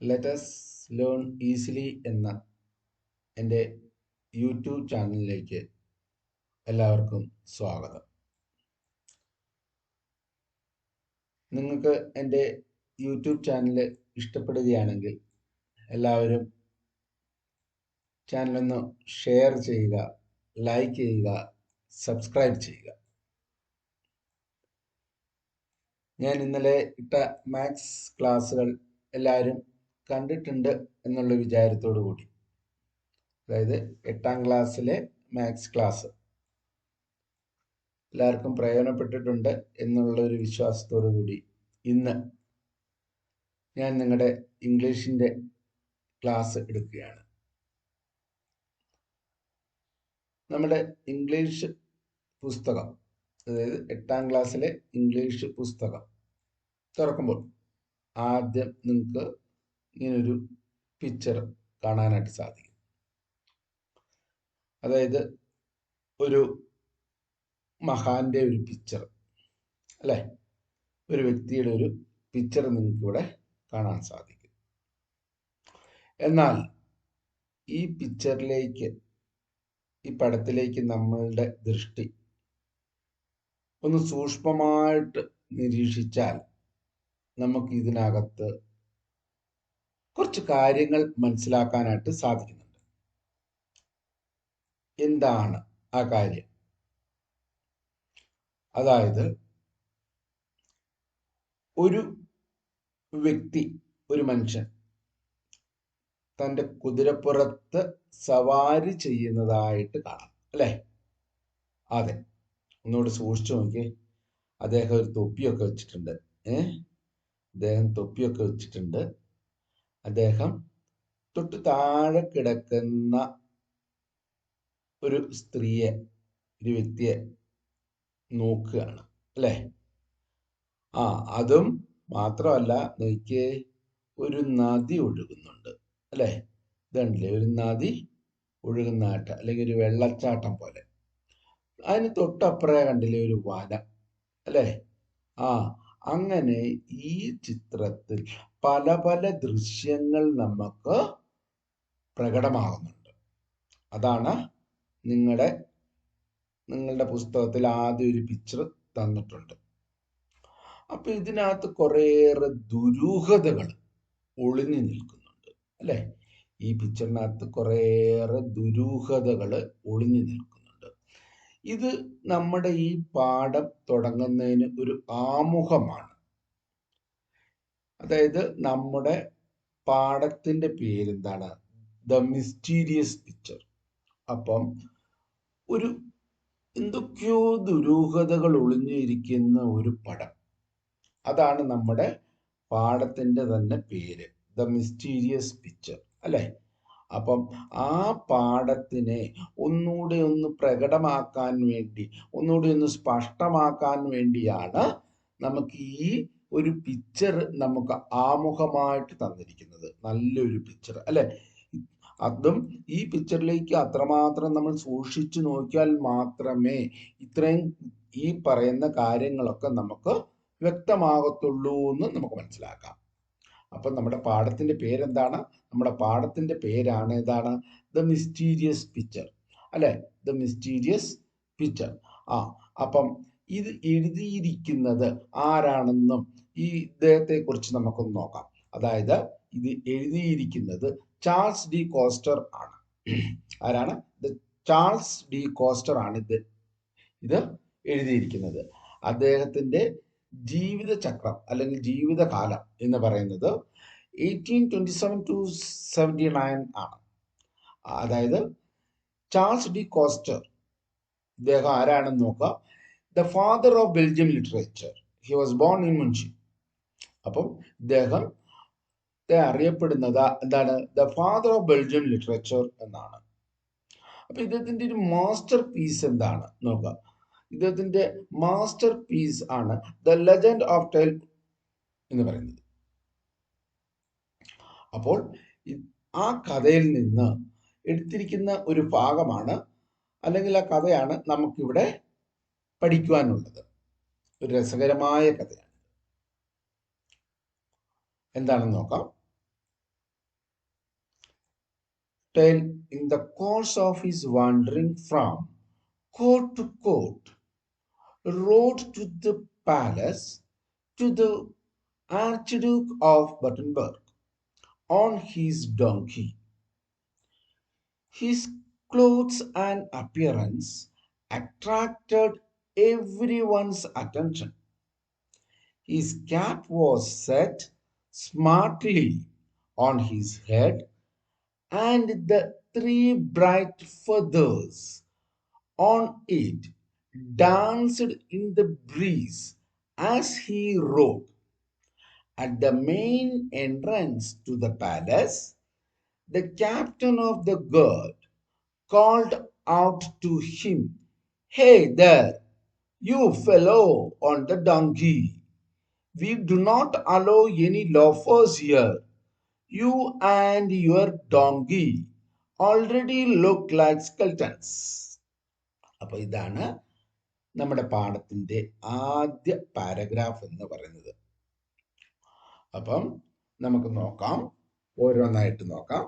Let's learn easily എന്ന എൻ്റെ YouTube ചാനലിലേക്ക് എല്ലാവർക്കും സ്വാഗതം. നിങ്ങൾക്ക് എൻ്റെ യൂട്യൂബ് ചാനൽ ഇഷ്ടപ്പെടുകയാണെങ്കിൽ എല്ലാവരും ചാനലൊന്ന് ഷെയർ ചെയ്യുക, ലൈക്ക് ചെയ്യുക, സബ്സ്ക്രൈബ് ചെയ്യുക. ഞാൻ ഇന്നലെ ഇട്ട മാത്സ് ക്ലാസ്സുകൾ എല്ലാവരും കണ്ടിട്ടുണ്ട് എന്നുള്ള വിചാരത്തോടു കൂടി, അതായത് 8ാം ക്ലാസ്സിലെ മാത്സ് ക്ലാസ് എല്ലാവർക്കും പ്രയോജനപ്പെട്ടിട്ടുണ്ട് എന്നുള്ള ഒരു വിശ്വാസത്തോടു കൂടി ഇന്ന് ഞാൻ നിങ്ങളുടെ ഇംഗ്ലീഷിൻ്റെ ക്ലാസ് എടുക്കുകയാണ്. നമ്മുടെ ഇംഗ്ലീഷ് പുസ്തകം, അതായത് 8ാം ക്ലാസ്സിലെ ഇംഗ്ലീഷ് പുസ്തകം തുറക്കുമ്പോൾ ആദ്യം നിങ്ങൾക്ക് ഇങ്ങനൊരു പിക്ചർ കാണാനായിട്ട് സാധിക്കും. അതായത് ഒരു മഹാന്റെ ഒരു പിക്ചർ, അല്ലേ? ഒരു വ്യക്തിയുടെ ഒരു പിക്ചർ നിങ്ങൾക്ക് ഇവിടെ കാണാൻ സാധിക്കും. എന്നാൽ ഈ പിക്ചറിലേക്ക്, ഈ പടത്തിലേക്ക് നമ്മളുടെ ദൃഷ്ടി ഒന്ന് സൂക്ഷ്മമായിട്ട് നിരീക്ഷിച്ചാൽ നമുക്ക് ഇതിനകത്ത് കുറച്ച് കാര്യങ്ങൾ മനസ്സിലാക്കാനായിട്ട് സാധിക്കുന്നുണ്ട്. എന്താണ് ആ കാര്യം? അതായത് ഒരു വ്യക്തി, ഒരു മനുഷ്യൻ തൻ്റെ കുതിരപ്പുറത്ത് സവാരി ചെയ്യുന്നതായിട്ട് കാണാം, അല്ലേ? അതെ, ഒന്നുകൂടി സൂക്ഷിച്ചു നോക്കി. അദ്ദേഹം ഒരു തൊപ്പിയൊക്കെ വെച്ചിട്ടുണ്ട്. അദ്ദേഹം തൊപ്പിയൊക്കെ വെച്ചിട്ടുണ്ട്. അദ്ദേഹം തൊട്ട് താഴെ കിടക്കുന്ന ഒരു സ്ത്രീയെ, ഒരു വ്യക്തിയെ നോക്കുകയാണ്, അല്ലേ? അതും മാത്രമല്ല, നോക്കിയേ, ഒരു നദി ഒഴുകുന്നുണ്ട്, അല്ലേ? ഇതുണ്ടല്ലേ, ഒരു നദി ഒഴുകുന്നതായിട്ട്, അല്ലെങ്കിൽ ഒരു വെള്ളച്ചാട്ടം പോലെ. അതിന് തൊട്ടപ്പുറേ കണ്ടില്ലേ ഒരു വനം, അല്ലേ? അങ്ങനെ ഈ ചിത്രത്തിൽ പല പല ദൃശ്യങ്ങൾ നമുക്ക് പ്രകടമാകുന്നുണ്ട്. അതാണ് നിങ്ങളുടെ പുസ്തകത്തിൽ ആദ്യം ഒരു പിക്ചർ തന്നിട്ടുണ്ട്. അപ്പൊ ഇതിനകത്ത് കുറേയേറെ ദുരൂഹതകൾ ഒളിഞ്ഞു നിൽക്കുന്നുണ്ട്, അല്ലേ? ഈ പിക്ചറിനകത്ത് കുറേയേറെ ദുരൂഹതകൾ ഒളിഞ്ഞു നിൽക്കുന്നുണ്ട്. ഇത് നമ്മുടെ ഈ പാഠം തുടങ്ങുന്നതിന് ഒരു ആമുഖമാണ്. അതായത് നമ്മുടെ പാഠത്തിന്റെ പേരെന്താണ്? The mysterious picture. അപ്പം ഒരു എന്തൊക്കെയോ ദുരൂഹതകൾ ഒളിഞ്ഞിരിക്കുന്ന ഒരു പടം, അതാണ് നമ്മുടെ പാഠത്തിന്റെ തന്നെ പേര്, ദ മിസ്റ്റീരിയസ് പിക്ചർ, അല്ലേ? അപ്പം ആ പാഠത്തിനെ ഒന്നുകൂടി ഒന്ന് പ്രകടമാക്കാൻ വേണ്ടി, ഒന്നുകൂടി ഒന്ന് സ്പഷ്ടമാക്കാൻ വേണ്ടിയാണ് നമുക്ക് ഈ ഒരു പിക്ചർ നമുക്ക് ആമുഖമായിട്ട് തന്നിരിക്കുന്നത്. നല്ലൊരു പിക്ചർ, അല്ലെ? അതും ഈ പിക്ചറിലേക്ക് അത്രമാത്രം നമ്മൾ സൂക്ഷിച്ചു നോക്കിയാൽ മാത്രമേ ഇത്രയും ഈ പറയുന്ന കാര്യങ്ങളൊക്കെ നമുക്ക് വ്യക്തമാകത്തുള്ളൂ എന്ന് നമുക്ക് മനസ്സിലാക്കാം. അപ്പൊ നമ്മുടെ പാഠത്തിന്റെ പേരെന്താണ്? നമ്മുടെ പാഠത്തിന്റെ പേരാണ് ഏതാണ്? ദ മിസ്റ്റീരിയസ് പിക്ചർ, അല്ലെ? The mysterious picture. അപ്പം ഇത് എഴുതിയിരിക്കുന്നത് ആരാണെന്നും ഈ ഇദ്ദേഹത്തെ കുറിച്ച് നമുക്കൊന്ന് നോക്കാം. അതായത് ഇത് എഴുതിയിരിക്കുന്നത് ചാൾസ് ഡി കോസ്റ്റർ ആണ്. ആരാണ്? ചാൾസ് ഡി കോസ്റ്റർ ആണ് ഇത് എഴുതിയിരിക്കുന്നത്. അദ്ദേഹത്തിന്റെ ജീവിതചക്രം അല്ലെങ്കിൽ ജീവിതകാലം എന്ന് പറയുന്നത് 1827 to 79 ആണ്. അതായത് ചാൾസ് ഡി കോസ്റ്റർ, ഇദ്ദേഹം ആരാണെന്ന് നോക്കാം. The father of Belgium literature. He was born in Munshi. അപ്പം ഇദ്ദേഹത്തെ അറിയപ്പെടുന്നത് എന്താണ്? The father of Belgium literature എന്നാണ്. അപ്പൊ ഇദ്ദേഹത്തിന്റെ ഒരു മാസ്റ്റർ പീസ് എന്താണ് നോക്കാം. ഇദ്ദേഹത്തിന്റെ മാസ്റ്റർ പീസ് ആണ് ദ ലെജൻഡ് ഓഫ് ടെൽ എന്ന് പറയുന്നത്. അപ്പോൾ ആ കഥയിൽ നിന്ന് എടുത്തിരിക്കുന്ന ഒരു ഭാഗമാണ്, അല്ലെങ്കിൽ ആ കഥയാണ് നമുക്കിവിടെ പഠിക്കുവാനുള്ളത്. ഒരു രസകരമായ കഥയാണ്. എന്താണെന്ന് നോക്കാം. Till in the course of his wandering from court to court, rode to the palace to the Archduke of Battenberg on his donkey. His clothes and appearance attracted everyone's attention. His cap was set smartly on his head, and the three bright feathers on it danced in the breeze as he rode. At the main entrance to the palace, the captain of the guard called out to him, "Hey there, you fellow on the donkey. We do not allow any loafers here. You and your donkey already look like skeletons." അപ്പൊ ഇതാണ് നമ്മുടെ പാഠത്തിന്റെ ആദ്യ paragraph എന്ന് പറയുന്നത്. അപ്പം നമുക്ക് നോക്കാം, ഓരോന്നായിട്ട് നോക്കാം.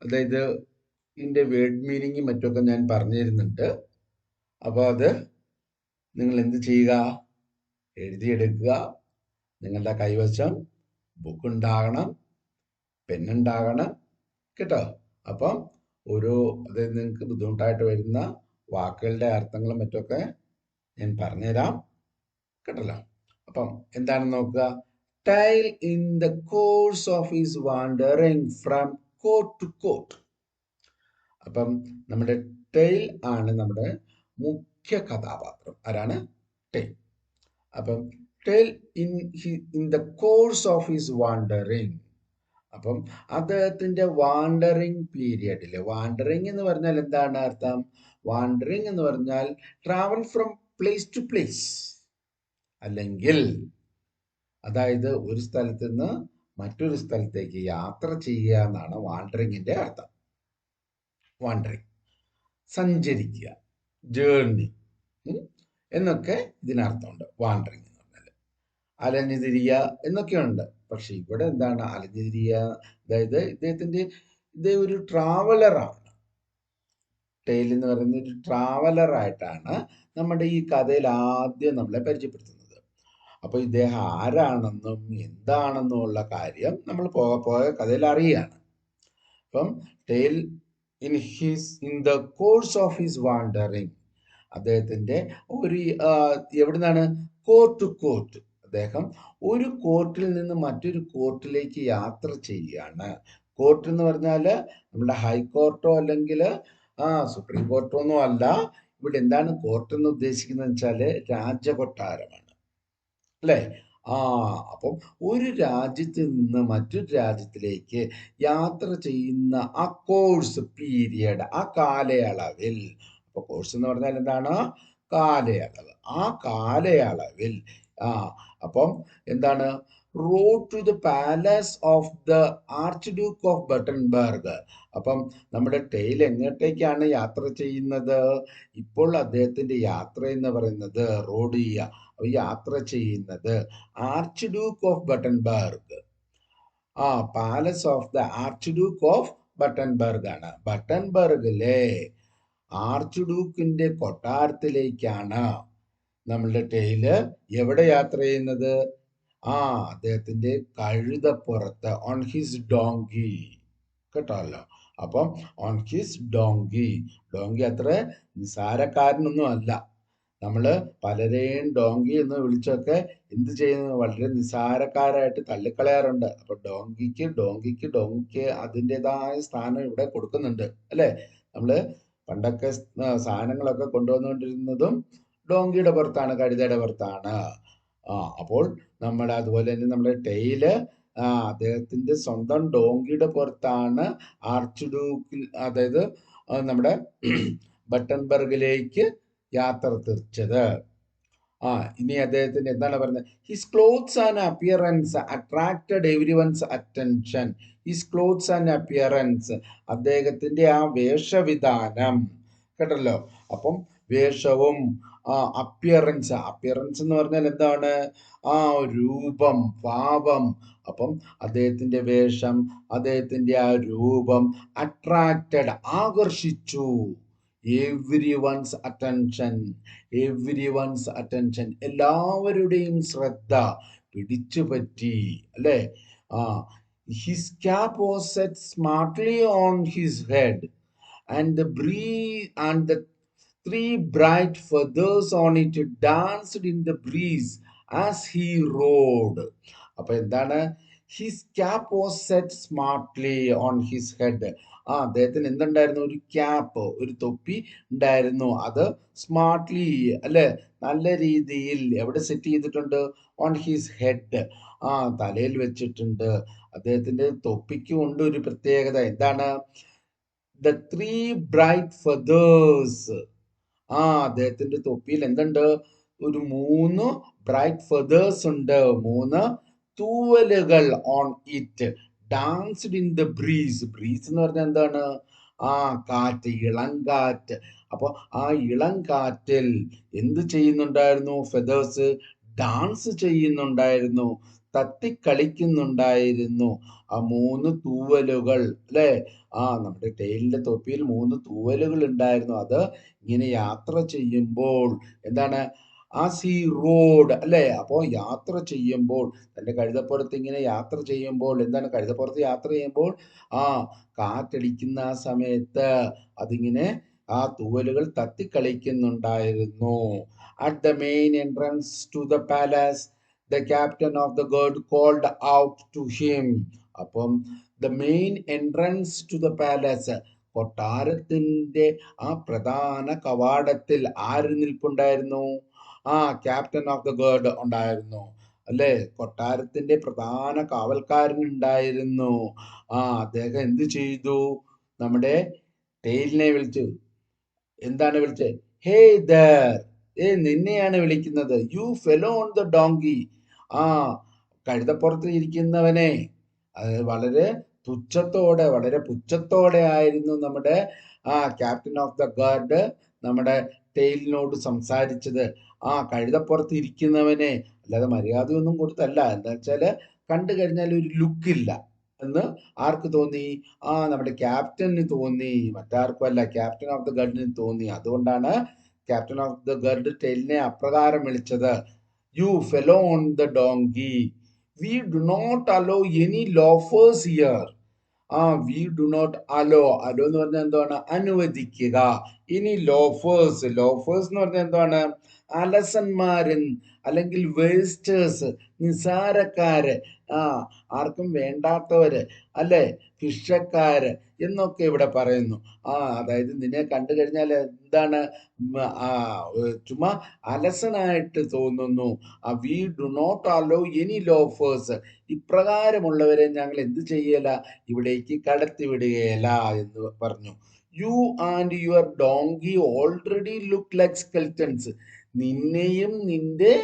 അതായത് ഇതിന്റെ വേർഡ് മീനിങ് മറ്റൊക്കെ ഞാൻ പറഞ്ഞു തരുന്നുണ്ട്. അപ്പോൾ അത് നിങ്ങൾ എന്ത് ചെയ്യുക, എഴുതിയെടുക്കുക. നിങ്ങളുടെ കൈവശം ബുക്ക് ഉണ്ടാകണം, പെണ്ണുണ്ടാകണം കേട്ടോ. അപ്പം അതായത് നിങ്ങൾക്ക് ബുദ്ധിമുട്ടായിട്ട് വരുന്ന വാക്കുകളുടെ അർത്ഥങ്ങളും മറ്റൊക്കെ ഞാൻ പറഞ്ഞുതരാം കേട്ടല്ലോ. അപ്പം എന്താണെന്ന് നോക്കുക. Tale in the course of his wandering from court to court. അപ്പം നമ്മുടെ ടെയിൽ ആണ് നമ്മുടെ മുഖ്യ കഥാപാത്രം. ആരാണ്? ടെയിൽ. അപ്പം Tyl in the course of his wandering. അപ്പം അദ്ദേഹത്തിന്റെ വാണ്ടറിങ് പീരിയഡിൽ, വാണ്ടറിങ് എന്ന് പറഞ്ഞാൽ എന്താണ് അർത്ഥം? വാണ്ടറിങ് എന്ന് പറഞ്ഞാൽ travel from place to place, അല്ലെങ്കിൽ അതായത് ഒരു സ്ഥലത്ത് നിന്ന് മറ്റൊരു സ്ഥലത്തേക്ക് യാത്ര ചെയ്യുക എന്നാണ് വാണ്ടറിങ്ങിന്റെ അർത്ഥം. വാണ്ടറിങ്, സഞ്ചരിക്കുക, ജേർണി എന്നൊക്കെ ഇതിനർത്ഥമുണ്ട്. വാണ്ടറിങ് എന്ന് പറഞ്ഞാൽ അലഞ്ഞു തിരിയുക എന്നൊക്കെയുണ്ട്. പക്ഷെ ഇവിടെ എന്താണ് അലഞ്ഞു തിരിയുക? അതായത് ഇതേ ഒരു ട്രാവലറാണ്. ടെയിൽ എന്ന് പറയുന്ന ഒരു ട്രാവലർ ആയിട്ടാണ് നമ്മുടെ ഈ കഥയിൽ ആദ്യം നമ്മളെ പരിചയപ്പെടുത്തുന്നത്. അപ്പൊ ഇദ്ദേഹം ആരാണെന്നും എന്താണെന്നും ഉള്ള കാര്യം നമ്മൾ പോകെ കഥയിൽ അറിയുകയാണ്. അപ്പം Tyl in the course of his wandering, അദ്ദേഹത്തിന്റെ എവിടുന്നാണ്? Court to court. അദ്ദേഹം ഒരു കോർട്ടിൽ നിന്ന് മറ്റൊരു കോർട്ടിലേക്ക് യാത്ര ചെയ്യുകയാണ്. കോർട്ട് എന്ന് പറഞ്ഞാല് നമ്മുടെ ഹൈക്കോർട്ടോ അല്ലെങ്കിൽ സുപ്രീം കോർട്ടോ ഒന്നും അല്ല. ഇവിടെ എന്താണ് കോർട്ട് എന്ന് ഉദ്ദേശിക്കുന്നത് വെച്ചാല് രാജകൊട്ടാരമാണ്, അല്ലേ? അപ്പം ഒരു രാജ്യത്ത് നിന്ന് മറ്റൊരു രാജ്യത്തിലേക്ക് യാത്ര ചെയ്യുന്ന ആ കോഴ്സ് പീരിയഡ്, ആ കാലയളവിൽ, അപ്പൊ കോഴ്സ് എന്ന് പറഞ്ഞാൽ എന്താണ്? കാലയളവ്. ആ കാലയളവിൽ അപ്പം എന്താണ്? Road to the palace of the archduke of Battenberg. അപ്പം നമ്മുടെ ടെയിൽ എങ്ങോട്ടേക്കാണ് യാത്ര ചെയ്യുന്നത്? ഇപ്പോൾ അദ്ദേഹത്തിന്റെ യാത്ര എന്ന് പറയുന്നത് റോഡ് ചെയ്യുക, യാത്ര ചെയ്യുന്നത് archduke of Battenberg, palace of the archduke of Battenberg ആണ്. ബട്ടൻബർഗിലെ ആർച്ച് ഡ്യൂക്കിന്റെ കൊട്ടാരത്തിലേക്കാണ് നമ്മളുടെ ടെയില് എവിടെ യാത്ര ചെയ്യുന്നത്? അദ്ദേഹത്തിന്റെ കഴുതപ്പുറത്ത്, ഓൺ ഹിസ് ഡോങ്കി കേട്ടല്ലോ. അപ്പം ഓൺ ഹിസ് ഡോങ്കി. ഡോങ്കി അത്ര നിസാരക്കാരനൊന്നും അല്ല. നമ്മള് പലരെയും ഡോങ്കി എന്ന് വിളിച്ചൊക്കെ എന്ത് ചെയ്യുന്നു? വളരെ നിസാരക്കാരായിട്ട് തള്ളിക്കളയാറുണ്ട്. അപ്പൊ ഡോങ്കിക്ക് അതിൻ്റെതായ സ്ഥാനം ഇവിടെ കൊടുക്കുന്നുണ്ട്, അല്ലെ? നമ്മള് പണ്ടൊക്കെ സാധനങ്ങളൊക്കെ കൊണ്ടുവന്നുകൊണ്ടിരുന്നതും ഡോങ്കിയുടെ പുറത്താണ്, കഴുതയുടെ പുറത്താണ്. അപ്പോൾ അതുപോലെ തന്നെ നമ്മുടെ ടെയില് അദ്ദേഹത്തിന്റെ സ്വന്തം ഡോങ്കിയുടെ പുറത്താണ് ആർച്ച് ഡ്യൂക്കിൽ, അതായത് നമ്മുടെ ബട്ടൻബർഗിലേക്ക് യാത്ര തിരിച്ചത്. ഇനി അദ്ദേഹത്തിന്റെ എന്താണ് പറയുന്നത്? His clothes and appearance attracted everyone's attention. His clothes and appearance, അദ്ദേഹത്തിന്റെ ആ വേഷവിധാനം കേട്ടല്ലോ. അപ്പം വേഷവും അപ്പിയറൻസ്. അപ്പിയറൻസ് എന്ന് പറഞ്ഞാൽ എന്താണ്? ആ രൂപം, ഭാവം. അപ്പം അദ്ദേഹത്തിന്റെ വേഷം, അദ്ദേഹത്തിന്റെ ആ രൂപം അട്രാക്റ്റഡ്, ആകർഷിച്ചു. Everyone's attention, everyone's attention, എല്ലാവരുടെയും ശ്രദ്ധ പിടിച്ചു പറ്റി, അല്ലേ? ആ his cap was set smartly on his head and the breeze and the three bright feathers on it danced in the breeze as he rode. അപ്പൊ എന്താണ്? His cap was set smartly on his head. അദ്ദേഹത്തിന് എന്തുണ്ടായിരുന്നു? ഒരു cap, ഒരു തൊപ്പി ഉണ്ടായിരുന്നു. അത് smartly, അല്ലെ, നല്ല രീതിയിൽ എവിടെ സെറ്റ് ചെയ്തിട്ടുണ്ട്? ഓൺ ഹിസ് ഹെഡ്, തലയിൽ വെച്ചിട്ടുണ്ട്. അദ്ദേഹത്തിന്റെ തൊപ്പിക്കും ഉണ്ട് ഒരു പ്രത്യേകത. എന്താണ്? The three bright feathers. അദ്ദേഹത്തിന്റെ തൊപ്പിയിൽ എന്തുണ്ട്? ഒരു 3 ബ്രൈറ്റ് ഫെതേഴ്സ് ഉണ്ട്, 3 തൂവലുകൾ. On it danced in the breeze. Breeze എന്ന് പറഞ്ഞാൽ എന്താണ്? കാറ്റ്, ഇളം കാറ്റ്. അപ്പൊ ആ ഇളം കാറ്റിൽ എന്ത് ചെയ്യുന്നുണ്ടായിരുന്നു? ഫെതേഴ്സ് ഡാൻസ് ചെയ്യുന്നുണ്ടായിരുന്നു, തത്തിക്കളിക്കുന്നുണ്ടായിരുന്നു. ആ 3 തൂവലുകൾ, അല്ലെ? നമ്മുടെ ടെയിലിന്റെ തൊപ്പിയിൽ 3 തൂവലുകൾ ഉണ്ടായിരുന്നു. അത് ഇങ്ങനെ യാത്ര ചെയ്യുമ്പോൾ എന്താണ്? സീ റോഡ്, അല്ലെ? അപ്പോ യാത്ര ചെയ്യുമ്പോൾ, തന്റെ കഴുതപ്പുറത്ത് ഇങ്ങനെ യാത്ര ചെയ്യുമ്പോൾ എന്താണ്? കഴുതപ്പുറത്ത് യാത്ര ചെയ്യുമ്പോൾ ആ കാറ്റടിക്കുന്ന ആ സമയത്ത് അതിങ്ങനെ ആ തൂവലുകൾ തത്തിക്കളിക്കുന്നുണ്ടായിരുന്നു. At the main entrance to the palace the captain of the guard called out to him. അപ്പം the main entrance to the palace, കൊട്ടാരത്തിന്റെ ആ പ്രധാന കവാടത്തിൽ ആര് നിൽപ്പുണ്ടായിരുന്നു? ക്യാപ്റ്റൻ ഓഫ് ദ ഗാർഡ് ഉണ്ടായിരുന്നു, അല്ലെ? കൊട്ടാരത്തിന്റെ പ്രധാന കാവൽക്കാരൻ ഉണ്ടായിരുന്നു. അദ്ദേഹം എന്ത് ചെയ്തു? നമ്മുടെ ടെയിലിനെ വിളിച്ചു. എന്താണ് വിളിച്ചത്? ഹേ ദർ, നിന്നെയാണ് വിളിക്കുന്നത്. You fellow on the donkey. ആ കഴുതപ്പുറത്ത് ഇരിക്കുന്നവനെ. അത് വളരെ തുച്ഛത്തോടെ, വളരെ പുച്ഛത്തോടെ ആയിരുന്നു നമ്മുടെ ക്യാപ്റ്റൻ ഓഫ് ദ ഗാർഡ് നമ്മുടെ ടെയിലിനോട് സംസാരിച്ചത്. കഴുതപ്പുറത്ത് ഇരിക്കുന്നവനെ, അല്ലാതെ മര്യാദയൊന്നും കൊടുത്തല്ല. എന്താ വെച്ചാല് കണ്ടു കഴിഞ്ഞാൽ ഒരു ലുക്കില്ല എന്ന് ആർക്ക് തോന്നി? നമ്മുടെ ക്യാപ്റ്റന് തോന്നി, മറ്റാർക്കും അല്ല, ക്യാപ്റ്റൻ ഓഫ് ദ ഗാർഡിന് തോന്നി. അതുകൊണ്ടാണ് ക്യാപ്റ്റൻ ഓഫ് ദ ഗാർഡ് ടെയിലിനെ അപ്രകാരം വിളിച്ചത്. You fellow on the donkey, we do not allow any loafers here. We do not allow. Allow എന്ന് പറഞ്ഞാൽ എന്താണ്? അനുവദിക്കുക. ഇനി ലോഫേഴ്സ്, ലോഫേഴ്സ് എന്ന് പറഞ്ഞാൽ എന്താണ്? അലസന്മാരൻ, അല്ലെങ്കിൽ വേസ്റ്റേഴ്സ്, നിസാരക്കാര്, ആർക്കും വേണ്ടാത്തവര്, അല്ലെ? ഭിക്ഷക്കാര് എന്നൊക്കെ ഇവിടെ പറയുന്നു. അതായത് നിന്നെ കണ്ടു കഴിഞ്ഞാൽ എന്താണ്? ചുമ്മാ അലസനായിട്ട് തോന്നുന്നു. We do not allow any loafers, ഇപ്രകാരമുള്ളവരെ ഞങ്ങൾ എന്ത് ചെയ്യല? ഇവിടേക്ക് കടത്തിവിടുകയില്ല എന്ന് പറഞ്ഞു. You and your donkey already look like skeletons. നിന്നെയും നിന്റെ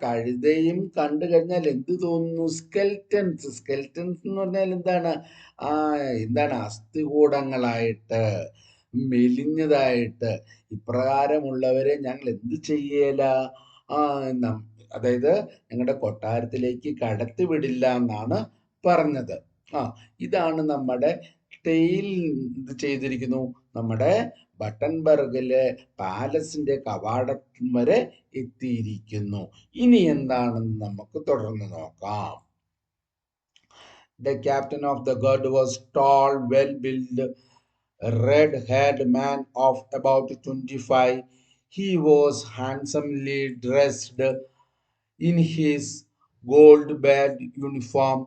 കഴുതയും കണ്ടു കഴിഞ്ഞാൽ എന്ത് തോന്നുന്നു? സ്കെൽറ്റൻസ്. സ്കെൽറ്റൻസ് എന്ന് പറഞ്ഞാൽ എന്താണ്? എന്താണ്? അസ്ഥികൂടങ്ങളായിട്ട്, മെലിഞ്ഞതായിട്ട്. ഇപ്രകാരമുള്ളവരെ ഞങ്ങൾ എന്ത് ചെയ്യല? അതായത് ഞങ്ങളുടെ കൊട്ടാരത്തിലേക്ക് കടത്തിവിടില്ല എന്നാണ് പറഞ്ഞത്. ഇതാണ് നമ്മുടെ ടെയിൽ ഇത് ചെയ്തിരിക്കുന്നു. നമ്മുടെ ബട്ടൻബർഗിലെ പാലസിന്റെ കവാടം വരെ എത്തിയിരിക്കുന്നു. ഇനി എന്താണെന്ന് നമുക്ക് തുടർന്ന് നോക്കാം. The captain of the guard was tall, well-built, red-haired man of about 25. He was handsomely dressed in his gold-barred uniform.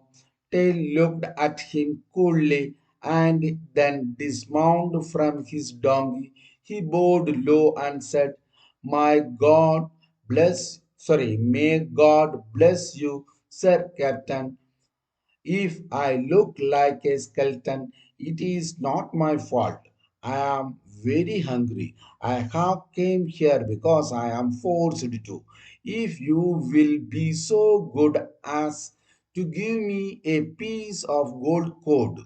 Tail looked at him coolly and then dismounted from his donkey. He bowed low and said, May God bless you, Sir Captain. If I look like a skeleton, it is not my fault. I am very hungry. I have came here because I am forced to. If you will be so good as to give me a piece of gold cord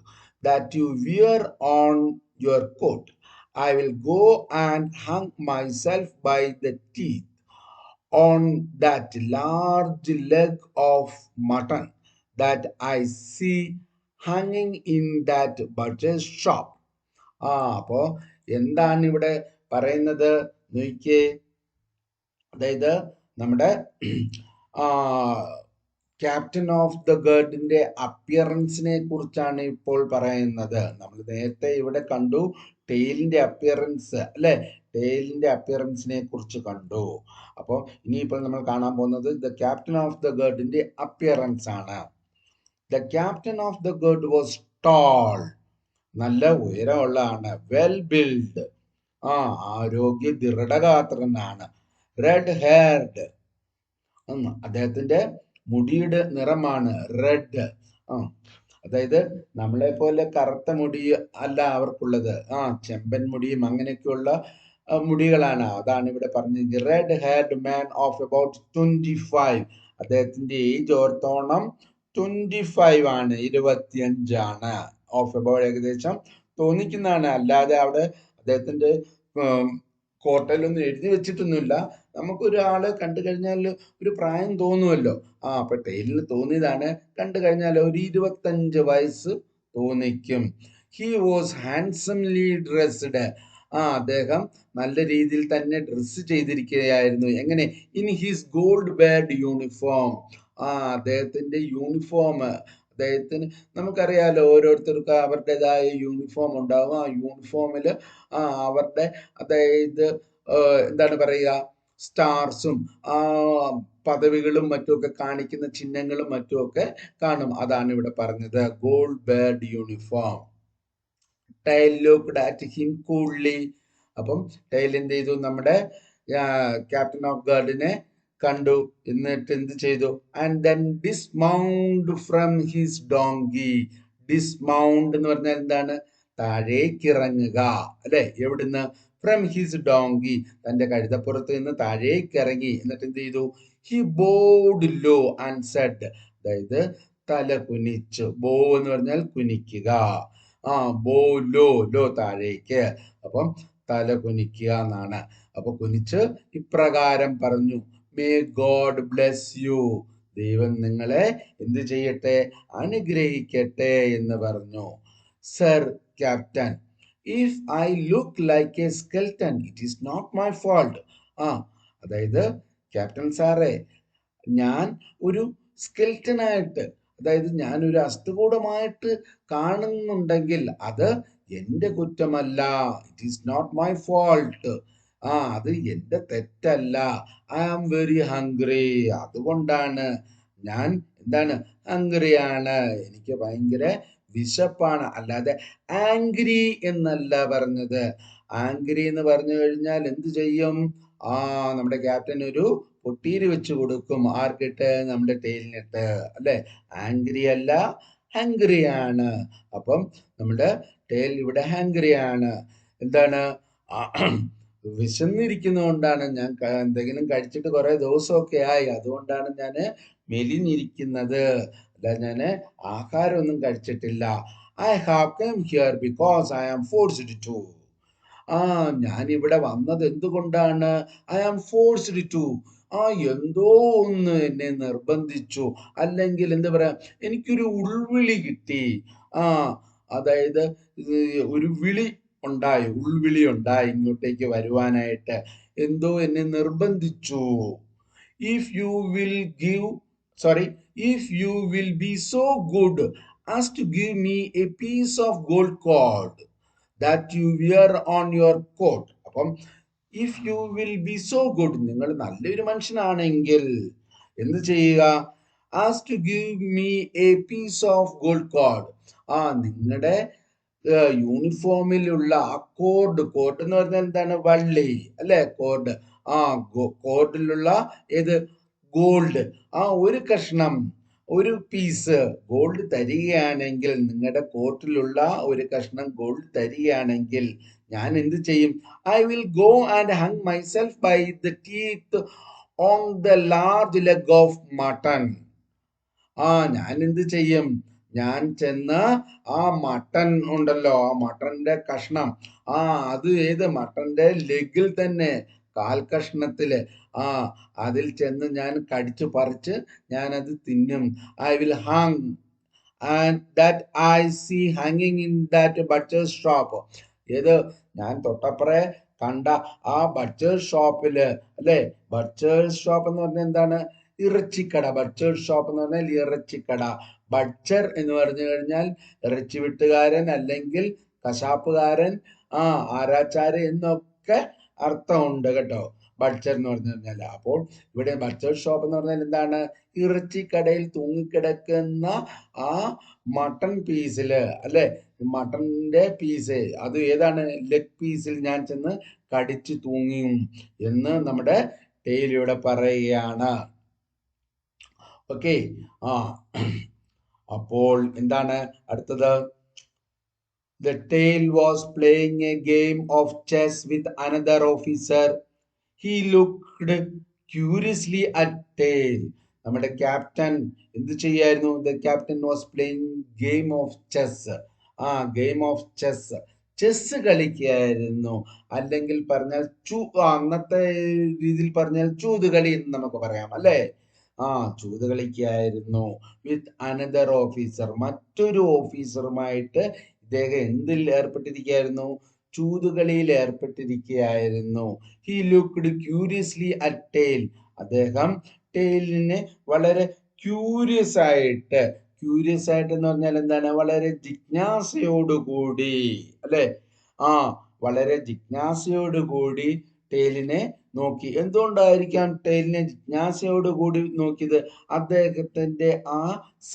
that you wear on your coat, I will go and hang myself by the teeth on that large leg of mutton that I see hanging in that butcher's shop. അപ്പോ എന്താണ് ഇവിടെ പറയുന്നത് നോക്കിയേ. അതായത് നമ്മുടെ captain of the ഗാർഡിന്റെ അപ്പിയറൻസിനെ കുറിച്ചാണ് ഇപ്പോൾ പറയുന്നത്. നമ്മൾ നേരത്തെ ഇവിടെ കണ്ടു ടെയിലിന്റെ അപ്പിയറൻസ് അല്ലെ, ടെയിലിന്റെ അപ്പിയറൻസിനെ കുറിച്ച് കണ്ടു. അപ്പോൾ ഇനിയിപ്പോൾ നമ്മൾ കാണാൻ പോകുന്നത് ദ ക്യാപ്റ്റൻ ഓഫ് ദ ഗാർഡിന്റെ അപ്പിയറൻസ് ആണ്. The captain of the guard was tall, നല്ല ഉയരമുള്ളതാണ്. വെൽ ബിൽഡ്, ആരോഗ്യ ദൃഢഗാത്രനാണ്. റെഡ് ഹെയർഡ്, അദ്ദേഹത്തിന്റെ മുടിയുടെ നിറമാണ് റെഡ്. അതായത് നമ്മളെ പോലെ കറുത്ത മുടി അല്ല അവർക്കുള്ളത്, ചെമ്പൻ മുടിയും അങ്ങനെയൊക്കെയുള്ള മുടികളാണ്. അതാണ് ഇവിടെ പറഞ്ഞത്. Red haired man of about 25. അദ്ദേഹത്തിന്റെ ഏജ് ഓർത്തോണം, 25 ആണ്, 25 ആണ്. ഓഫ് അബൌട്ട് ഏകദേശം തോന്നിക്കുന്നതാണ്, അല്ലാതെ അവിടെ അദ്ദേഹത്തിന്റെ കോട്ടയിലൊന്നും എഴുതി വെച്ചിട്ടൊന്നുമില്ല. നമുക്കൊരാളെ കണ്ടു കഴിഞ്ഞാൽ ഒരു പ്രായം തോന്നുമല്ലോ. അപ്പൊ ടെയിലിന് തോന്നിയതാണ്, കണ്ടു കഴിഞ്ഞാൽ ഒരു 25 വയസ്സ് തോന്നിക്കും. ഹി വാസ് ഹാൻഡ്സംലി ഡ്രസ്ഡ്, അദ്ദേഹം നല്ല രീതിയിൽ തന്നെ ഡ്രസ്സ് ചെയ്തിരിക്കുകയായിരുന്നു. എങ്ങനെ? In his gold braid uniform, അദ്ദേഹത്തിന്റെ യൂണിഫോം. അദ്ദേഹത്തിന് നമുക്കറിയാലോ, ഓരോരുത്തർക്കും അവരുടേതായ യൂണിഫോം ഉണ്ടാവും. ആ യൂണിഫോമിൽ അവരുടെ അതായത് എന്താണ് പറയുക, സ്റ്റാർസും പദവികളും മറ്റുമൊക്കെ കാണിക്കുന്ന ചിഹ്നങ്ങളും മറ്റുമൊക്കെ കാണും. അതാണ് ഇവിടെ പറഞ്ഞത്, gold braid uniform. Tyl looked at him coolly. അപ്പം ടൈൽ എന്ത് ചെയ്തു? നമ്മുടെ ക്യാപ്റ്റൻ ഓഫ് ഗാർഡിനെ കണ്ടു. എന്നിട്ട് എന്ത് ചെയ്തു? And then dismount from his donkey. Dismount എന്ന് പറഞ്ഞാൽ എന്താണ്? താഴേക്കിറങ്ങുക അല്ലെ. എവിടുന്ന്? ഫ്രം ഹിസ് ഡോങ്കി, തന്റെ കഴുതപ്പുറത്ത് നിന്ന് താഴേക്കിറങ്ങി. എന്നിട്ട് എന്ത് ചെയ്തു? He bowed low and said, അതായത് തല കുനിച്ചു. ബോ എന്ന് പറഞ്ഞാൽ കുനിക്കുക. ബോ ലോ, ലോ താഴേക്ക്. അപ്പം തല കുനിക്കുക എന്നാണ്. അപ്പൊ കുനിച്ച് ഇപ്രകാരം പറഞ്ഞു, മേ ഗോഡ് ബ്ലെസ് യു, ദൈവം നിങ്ങളെ എന്ത് ചെയ്യട്ടെ? അനുഗ്രഹിക്കട്ടെ എന്ന് പറഞ്ഞു. Sir captain, if I look like a skeleton it is not my fault. അതായത് ക്യാപ്റ്റൻ സാറേ, ഞാൻ ഒരു സ്കെൽട്ടനായിട്ട്, അതായത് ഞാനൊരു അസ്ഥികൂടമായിട്ട് കാണുന്നുണ്ടെങ്കിൽ അത് എന്റെ കുറ്റമല്ല. It is not my fault. അത് എന്റെ തെറ്റല്ല. ഐ ആം വെരി ഹംഗ്രി, അതുകൊണ്ടാണ് ഞാൻ എന്താണ്? ഹംഗ്രിയാണ്, എനിക്ക് ഭയങ്കര വിശപ്പാണ്. അല്ലാതെ ആംഗ്രി എന്നല്ല പറഞ്ഞത്. ആംഗ്രി എന്ന് പറഞ്ഞു കഴിഞ്ഞാൽ എന്ത് ചെയ്യും? നമ്മുടെ ക്യാപ്റ്റൻ ഒരു പൊട്ടീര് വെച്ച് കൊടുക്കും. ആർക്കിട്ട്? നമ്മുടെ ടെയിലിനിട്ട് അല്ലെ. ആംഗ്രി അല്ല, ഹംഗ്രി ആണ്. അപ്പം നമ്മുടെ ടെയിൽ ഇവിടെ ഹംഗ്രി ആണ്. എന്താണ്? വിശന്നിരിക്കുന്നതുകൊണ്ടാണ്. ഞാൻ എന്തെങ്കിലും കഴിച്ചിട്ട് കുറെ ദിവസമൊക്കെ ആയി, അതുകൊണ്ടാണ് ഞാൻ മെലിഞ്ഞിരിക്കുന്നത്. അല്ല, ഞാൻ ആഹാരമൊന്നും കഴിച്ചിട്ടില്ല. I have come here because I am forced to. ഞാൻ ഇവിടെ വന്നത് എന്തുകൊണ്ടാണ്? I am forced to. എന്തോ ഒന്ന് എന്നെ നിർബന്ധിച്ചു, അല്ലെങ്കിൽ എന്താ പറയാ, എനിക്കൊരു ഉൾവിളി കിട്ടി. അതായത് ഒരു വിളി ഉണ്ടായി, ഉൾവിളി ഉണ്ടായി ഇങ്ങോട്ടേക്ക് വരുവാനായിട്ട്. എന്തോ എന്നെ നിർബന്ധിച്ചു. If you will give sorry if you will be so good as to give me a piece of gold cord that you wear on your coat. അപ്പം if you will be so good, നിങ്ങൾ നല്ലൊരു മനുഷ്യനാണെങ്കിൽ എന്ത് ചെയ്യുക? As to give me a piece of gold cord, നിങ്ങളുടെ യൂണിഫോമിലുള്ള ആ code, code എന്ന് പറഞ്ഞാൽ എന്താണ്? വള്ളി അല്ലെ, കോഡ്. കോഡിലുള്ള ഏത്? ഗോൾഡ്. ഒരു കഷ്ണം, ഒരു പീസ് ഗോൾഡ് തരികയാണെങ്കിൽ, നിങ്ങളുടെ കോട്ടിലുള്ള ഒരു കഷ്ണം ഗോൾഡ് തരികയാണെങ്കിൽ ഞാൻ എന്ത് ചെയ്യും? I will go and hang myself by the teeth on the large leg of mutton. ഞാൻ എന്ത് ചെയ്യും? ഞാൻ ചെന്ന് ആ മട്ടൺ ഉണ്ടല്ലോ, ആ മട്ടന്റെ കഷ്ണം, അത് ഏത് മട്ടന്റെ ലെഗിൽ തന്നെ, കാൽ കഷ്ണത്തില്, അതിൽ ചെന്ന് ഞാൻ കടിച്ചു പറിച്ച് ഞാനത് തിന്നും. I will hang and that I see hanging in that butcher shop. ഏത് ഞാൻ തൊട്ടപ്പുറേ കണ്ട ആ ബച്ചർ ഷോപ്പില്, അല്ലെ? ബച്ചർ ഷോപ്പ് എന്ന് പറഞ്ഞാൽ എന്താണ്? ഇറച്ചിക്കട. ബച്ചർ ഷോപ്പ് എന്ന് പറഞ്ഞാൽ ഇറച്ചിക്കട. ബച്ചർ എന്ന് പറഞ്ഞു കഴിഞ്ഞാൽ ഇറച്ചി വെട്ടുകാരൻ അല്ലെങ്കിൽ കശാപ്പുകാരൻ, ആരാച്ചാര് എന്നൊക്കെ അർത്ഥമുണ്ട് കേട്ടോ, ബച്ചർ എന്ന് പറഞ്ഞു കഴിഞ്ഞാൽ. അപ്പോൾ ഇവിടെ ബച്ചർ ഷോപ്പ് എന്ന് പറഞ്ഞാൽ എന്താണ്? ഇറച്ചിക്കടയിൽ തൂങ്ങിക്കിടക്കുന്ന ആ മട്ടൺ പീസില്, അല്ലെ? മട്ടന്റെ പീസ്, അത് ഏതാണ്? ലെഗ് പീസിൽ ഞാൻ ചെന്ന് കടിച്ചു തൂങ്ങിയും എന്ന് നമ്മുടെ ടെയിലൂടെ പറയുകയാണ്. ഓക്കെ. അപ്പോൾ എന്താണ് അടുത്തത്? The tail was playing a game of chess with another officer. He looked curiously at tail. നമ്മുടെ ക്യാപ്റ്റൻ എന്ത് ചെയ്യായിരുന്നു? The captain was playing game of chess. Game of chess. Chess കളിക്കുകയായിരുന്നു. അല്ലെങ്കിൽ പറഞ്ഞാൽ അന്നത്തെ രീതിയിൽ പറഞ്ഞാൽ ചൂതുകളി എന്ന് നമുക്ക് പറയാം, അല്ലേ? ചൂത് കളിക്കുകയായിരുന്നു. വിത്ത് അനദർ ഓഫീസർ, മറ്റൊരു ഓഫീസറുമായിട്ട് ഇദ്ദേഹം എന്തിൽ ഏർപ്പെട്ടിരിക്കുകയായിരുന്നു? ചൂതുകളിയിൽ ഏർപ്പെട്ടിരിക്കുകയായിരുന്നു. He looked curiously at Tyl. അദ്ദേഹം ടെയിലിനെ വളരെ ക്യൂരിയസ് ആയിട്ട് എന്ന് പറഞ്ഞാൽ എന്താണ്? വളരെ ജിജ്ഞാസയോടുകൂടി, അല്ലെ? വളരെ ജിജ്ഞാസയോടുകൂടി ടെയിലിനെ നോക്കി. എന്തുകൊണ്ടായിരിക്കാം ടെയിലിനെ ജിജ്ഞാസയോടുകൂടി നോക്കിയത്? അദ്ദേഹത്തിന്റെ ആ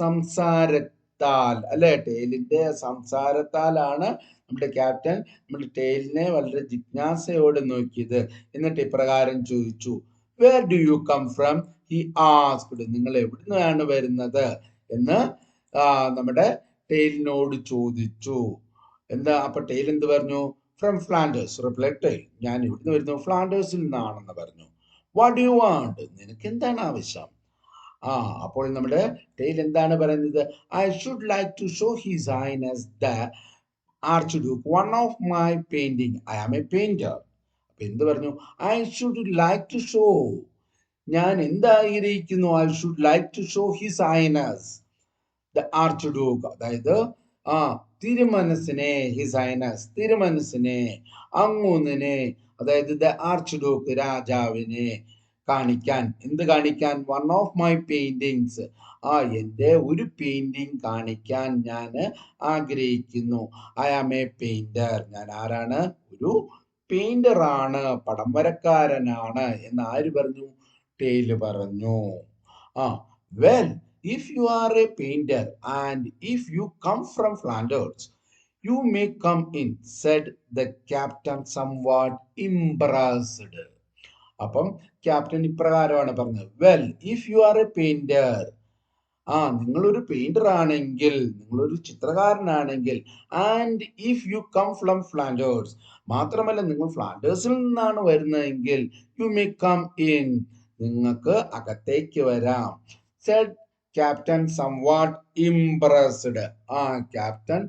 സംസാരത്താൽ, അല്ലെ? ടെയിലിന്റെ സംസാരത്താലാണ് നമ്മുടെ ക്യാപ്റ്റൻ നമ്മുടെ ടെയിലിനെ വളരെ ജിജ്ഞാസയോടെ നോക്കിയത്. എന്നിട്ട് ഇപ്രകാരം ചോദിച്ചു, where do you come from? He asked. നിങ്ങൾ എവിടുന്നാണ് വരുന്നത് എന്ന് നമ്മുടെ ടെയിലിനോട് ചോദിച്ചു. എന്താ? അപ്പൊ ടെയിൽ എന്ത് പറഞ്ഞു? From Flanders, replied Tyl. ഞാൻ ഇവിടുന്ന് വരുന്നു, ഫ്ലാൻഡേഴ്സിൽ നിന്നാണെന്ന് പറഞ്ഞു. What do you want? നിനക്ക് എന്താണ് ആവശ്യം? അപ്പോൾ നമ്മുടെ ടെയിൽ എന്താണ് പറയുന്നത്? I should like to show his highness the archduke one of my painting. I am a painter. അപ്പൊ എന്ത് പറഞ്ഞു? I should like to show, ഞാൻ എന്താഗ്രഹിക്കുന്നു? I should like to show his highness the archduke, അതായത് തിരുമനസിനെ, his highness തിരുമനസിനെ, അങ്ങൂന്നിനെ, അതായത് the archduke രാജാവിനെ കാണിക്കാൻ. എന്ത് കാണിക്കാൻ? വൺ ഓഫ് മൈ പെയിന്റിങ്സ്, എൻ്റെ ഒരു പെയിന്റിങ് കാണിക്കാൻ ഞാൻ ആഗ്രഹിക്കുന്നു. I am a painter. ഞാൻ ആരാണ്? ഒരു പെയിന്റർ ആണ്, പടം വരക്കാരനാണ് എന്ന് ആര് പറഞ്ഞു? ടെയിൽ പറഞ്ഞു. Well, if you are a painter and if you come from Flanders, you may come in, said the captain somewhat impressed. അപ്പം ക്യാപ്റ്റൻ ഇപ്രകാരമാണ് പറഞ്ഞത്, well, if you are a painter, നിങ്ങളൊരു പെയിന്റർ ആണെങ്കിൽ, നിങ്ങളൊരു ചിത്രകാരനാണെങ്കിൽ, and if you come from Flanders, മാത്രമല്ല നിങ്ങൾ ഫ്ലാൻഡേഴ്സിൽ നിന്നാണ് വരുന്നതെങ്കിൽ, യു മേ കം ഇൻ, നിങ്ങൾക്ക് അകത്തേക്ക് വരാം. Said captain somewhat impressed. Captain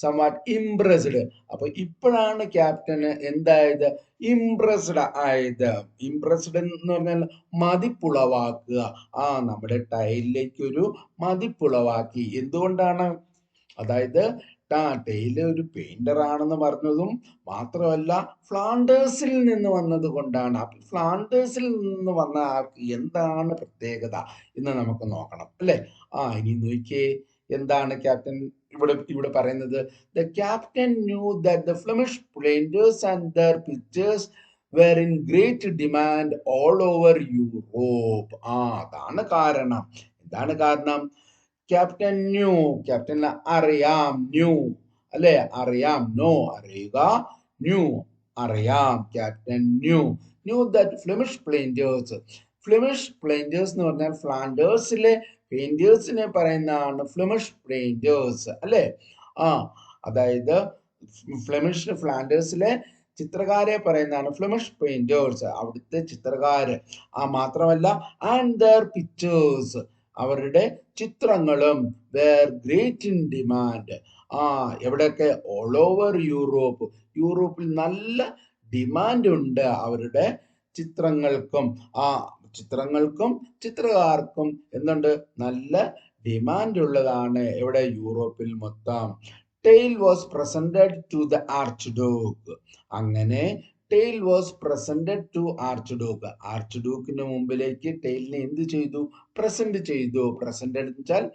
somewhat impressed. അപ്പൊ ഇപ്പോഴാണ് ക്യാപ്റ്റന് എന്തായത്? ഇംപ്രസ്ഡ് ആയത്. ഇംപ്രസ്ഡ് എന്ന് പറഞ്ഞാൽ മതിപ്പുളവാക്കുക. നമ്മുടെ ടൈലിലേക്ക് ഒരു മതിപ്പുളവാക്കി. എന്തുകൊണ്ടാണ്? അതായത് ടെയിൽ ഒരു പെയിന്റർ ആണെന്ന് പറഞ്ഞതും മാത്രമല്ല, ഫ്ലാൻഡേഴ്സിൽ നിന്ന് വന്നത് കൊണ്ടാണ്. അപ്പൊ ഫ്ലാൻഡേഴ്സിൽ നിന്ന് വന്ന ആൾക്ക് എന്താണ് പ്രത്യേകത എന്ന് നമുക്ക് നോക്കണം, അല്ലെ? ഇനി നോക്കിയേ, എന്താണ് ക്യാപ്റ്റൻ ഇവിടെ പറയുന്നത്? The captain knew that the Flemish painters and there pictures were in great demand all over Europe. അതാണ് കാരണം. എന്താണ് കാരണം? ക്യാപ്റ്റൻ ന്യൂ, ക്യാപ്റ്റന് അറിയാം, ന്യൂ, അല്ലെ? അറിയാം, നോ അറിയുക, ന്യൂ അറിയാം. Captain knew that Flemish painters. Flemish painters എന്ന് പറഞ്ഞാൽ ഫ്ലാൻഡേഴ്സിലെ പെയിന്റേഴ്സിനെ പറയുന്നതാണ് ഫ്ലെമിഷ് പെയിന്റേഴ്സ്, അല്ലെ? അതായത് ഫ്ലാൻഡേഴ്സിലെ ചിത്രകാരെ പറയുന്നതാണ് ഫ്ലെമിഷ് പെയിന്റേഴ്സ്, അവിടുത്തെ ചിത്രകാര്. മാത്രമല്ല, ആൻഡ് ദർ പിക്ചേഴ്സ്, അവരുടെ ചിത്രങ്ങളും വേർ ഗ്രേറ്റ് ഇൻ ഡിമാൻഡ്. എവിടെയൊക്കെ? All over Europe. യൂറോപ്പിൽ നല്ല ഡിമാൻഡ് ഉണ്ട് അവരുടെ ചിത്രങ്ങൾക്കും. ആ ചിത്രങ്ങൾക്കും ചിത്രകാർക്കും എന്തുണ്ട്? നല്ല ഡിമാൻഡ് ഉള്ളതാണ്. എവിടെ? യൂറോപ്പിൽ മൊത്തം. Tyl was presented to the archduke. അങ്ങനെ Tyl was presented to archduke. ആർച്ച് ഡ്യൂക്കിന്റെ മുമ്പിലേക്ക് ടെയിലിനെ എന്ത് ചെയ്തു? പ്രസന്റ് ചെയ്തു. പ്രസന്റ് എന്ന് വെച്ചാൽ